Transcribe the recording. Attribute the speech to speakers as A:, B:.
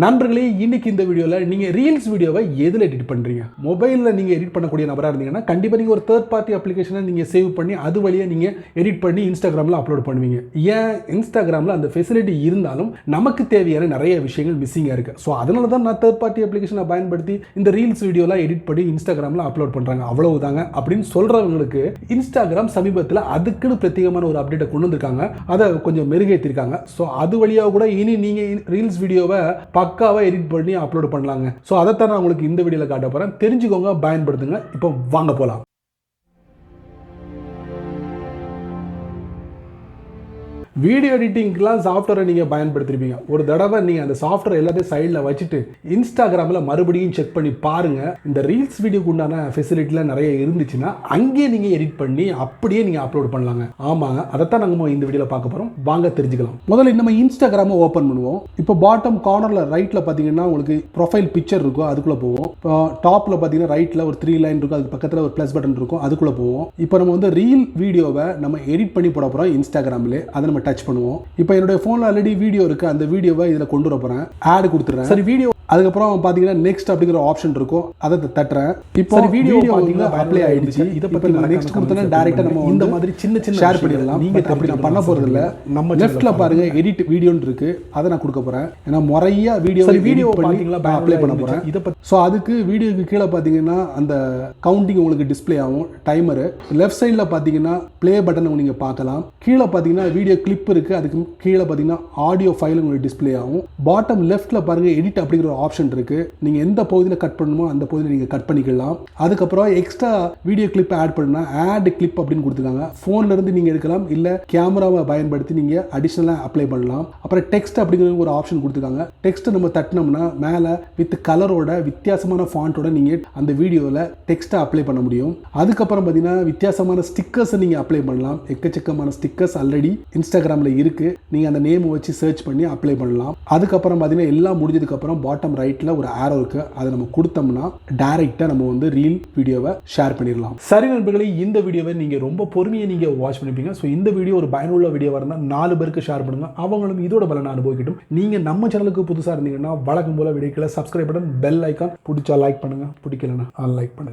A: நண்பர்களே, இன்னைக்கு இந்த வீடியோவில் நீங்கள் ரீல்ஸ் வீடியோவை எதில் எடிட் பண்ணுறீங்க? மொபைலில் நீங்கள் எடிட் பண்ணக்கூடிய நபராக இருந்தீங்கன்னா கண்டிப்பாக நீங்கள் ஒரு தேர்ட் பார்ட்டி அப்ளிகேஷனை நீங்கள் சேவ் பண்ணி அது வழியாக நீங்கள் எடிட் பண்ணி இன்ஸ்டாகிராமில் அப்லோட் பண்ணுவீங்க. ஏன் இன்ஸ்டாகிராமில் அந்த ஃபெசிலிட்டி இருந்தாலும் நமக்கு தேவையான நிறைய விஷயங்கள் மிஸ்ஸிங்காக இருக்குது. ஸோ அதனால தான் நான் தேர்ட் பார்ட்டி அப்ளிகேஷனை பயன்படுத்தி இந்த ரீல்ஸ் வீடியோலாம் எடிட் பண்ணி இன்ஸ்டாகிராமில் அப்லோட் பண்ணுறாங்க, அவ்வளவுதாங்க அப்படின்னு சொல்கிறவங்களுக்கு இன்ஸ்டாகிராம் சமீபத்தில் அதுக்குன்னு பிரத்யேகமான ஒரு அப்டேட்டை கொண்டு வந்திருக்காங்க. அதை கொஞ்சம் மெருகேற்றிருக்காங்க. ஸோ அது வழியாக கூட இனி நீங்கள் ரீல்ஸ் வீடியோவை பக்காவா எடிட் பண்ணி அப்லோட் பண்ணலாங்க. ஸோ அதைத்தான் நான் உங்களுக்கு இந்த வீடியோவில் காட்ட போகிறேன். தெரிஞ்சுக்கோங்க, பயன்படுத்துங்க. இப்போ வாங்க போகலாம். வீடியோ எடிட்டிங்க்குலாம் சாஃப்ட்வேரை நீங்கள் பயன்படுத்திருப்பீங்க. ஒரு தடவை நீங்கள் அந்த சாஃப்ட்வேர் எல்லாத்தையும் சைடில் வச்சுட்டு இன்ஸ்டாகிராமில் மறுபடியும் செக் பண்ணி பாருங்கள். இந்த ரீல்ஸ் வீடியோக்கு உண்டான ஃபெசிலிட்டிலாம் நிறைய இருந்துச்சுன்னா அங்கேயே நீங்கள் எடிட் பண்ணி அப்படியே நீங்கள் அப்லோட் பண்ணலாங்க. ஆமாங்க, அதைத்தான் நாங்கள் இந்த வீடியோவில் பார்க்க போகிறோம். வாங்க தெரிஞ்சுக்கலாம். முதல்ல நம்ம இன்ஸ்டாகிராமை ஓப்பன் பண்ணுவோம். இப்போ பாட்டம் கார்னரில் ரைட்டில் பார்த்தீங்கன்னா உங்களுக்கு ப்ரொஃபைல் பிக்சர் இருக்கும், அதுக்குள்ளே போவோம். இப்போ டாப்பில் பார்த்தீங்கன்னா ரைட்டில் ஒரு 3 லைன் இருக்கும், அதுக்கு பக்கத்தில் ஒரு ப்ளஸ் பட்டன் இருக்கும், அதுக்குள்ளே போவோம். இப்போ நம்ம வந்து ரீல் வீடியோவை நம்ம எடிட் பண்ணி போட போகிறோம் இன்ஸ்டாகிராமில். அதை நம்ம டச் பண்ணுவோம். இப்போ என்னுடைய ஃபோனில் ஆல்ரெடி வீடியோ இருக்குது, அந்த வீடியோவை இதில் கொண்டு வர போகிறேன். ஆட் கொடுத்துட்றேன். சரி, வீடியோ அதுக்கப்புறம் பார்த்தீங்கன்னா நெக்ஸ்ட் அப்படிங்கிற ஆப்ஷன் இருக்கும், அதை தட்டுறேன். இப்போ வீடியோ பார்த்தீங்கன்னா அப்ளை ஆயிடுச்சு. இதை பற்றி நம்ம நெக்ஸ்ட் கொடுத்தோன்னா டேரெக்டாக நம்ம இந்த மாதிரி சின்ன சின்ன ஷேர் பண்ணிடலாம். நீங்கள் அப்படி நான் பண்ண போகிறது இல்லை. நம்ம லெஃப்ட்டில் பாருங்க எடிட் வீடியோன்னு இருக்கு, அதை நான் கொடுக்க போகிறேன். ஏன்னா முறையாக வீடியோ பார்த்தீங்களா அப்ளை பண்ண போகிறேன். இதை பற்றி ஸோ அதுக்கு வீடியோக்கு கீழே பார்த்தீங்கன்னா அந்த கவுண்டிங் உங்களுக்கு டிஸ்பிளே ஆகும், டைமரு. லெஃப்ட் சைடில் பார்த்தீங்கன்னா ப்ளே பட்டன் நீங்கள் பார்க்கலாம். கீழே பார்த்தீங்கன்னா வீடியோ கிளிப் இருக்குது, அதுக்கு கீழே பார்த்தீங்கன்னா ஆடியோ ஃபைல் உங்களுக்கு டிஸ்பிளே ஆகும். பாட்டம் லெஃப்ட்டில் பாருங்கள் எடிட் அப்படிங்கிற ஆப்ஷன் இருக்கு. நீங்க எந்த பகுதியில் கட் பண்ணணுமோ அந்த பகுதியில் நீங்க கட் பண்ணிக்கலாம். அதுக்கப்புறம் எக்ஸ்ட்ரா வீடியோ கிளிப் ஆட் பண்ணா ஆட் கிளிப் அப்படின்னு கொடுத்துருக்காங்க. போன்ல இருந்து நீங்க எடுக்கலாம், இல்ல கேமராவை பயன்படுத்தி நீங்க அடிஷனலா அப்ளை பண்ணலாம். அப்புறம் டெக்ஸ்ட் அப்படிங்கிற ஒரு ஆப்ஷன் கொடுத்துருக்காங்க. டெக்ஸ்ட் நம்ம தட்டினோம்னா மேல வித் கலரோட வித்தியாசமான ஃபாண்டோட நீங்க அந்த வீடியோவில் டெக்ஸ்ட்டை அப்ளை பண்ண முடியும். அதுக்கப்புறம் பார்த்தீங்கன்னா வித்தியாசமான ஸ்டிக்கர்ஸ் நீங்க அப்ளை பண்ணலாம். எக்கச்சக்கமான ஸ்டிக்கர்ஸ் ஆல்ரெடி இன்ஸ்டாகிராமில் இருக்கு. நீங்க அந்த நேம் வச்சு சர்ச் பண்ணி அப்ளை பண்ணலாம். அதுக்கப்புறம் பார்த்தீங்கன்னா எல்லாம் முடிஞ்சதுக்கு அப்புறம் பாட்டம் ரைட்ல ஒரு ஆரோ இருக்கு, அதை நம்ம கொடுத்தோம்னா டைரக்டா நம்ம வந்து ரீல் வீடியோவை ஷேர் பண்ணிடலாம். சரி நண்பர்களே, இந்த வீடியோவை நீங்க ரொம்ப பொறுமையை நீங்க வாட்ச் பண்ணிப்பீங்க. ஸோ இந்த வீடியோ ஒரு பயனுள்ள வீடியோவாக இருந்தால் 4 பேருக்கு ஷேர் பண்ணுங்க, அவங்களும் இதோட பலனை அனுபவிக்கட்டும். நீங்க நம்ம சேனலுக்கு புதுசாக இருந்தீங்கன்னா வழக்கம் போல வீடியோக்களை சப்ஸ்கிரைப் பட்டன், பெல் ஐக்கான் பிடிச்சா லைக் பண்ணுங்க, பிடிக்கலன்னா அன்லைக் பண்ணுங்க.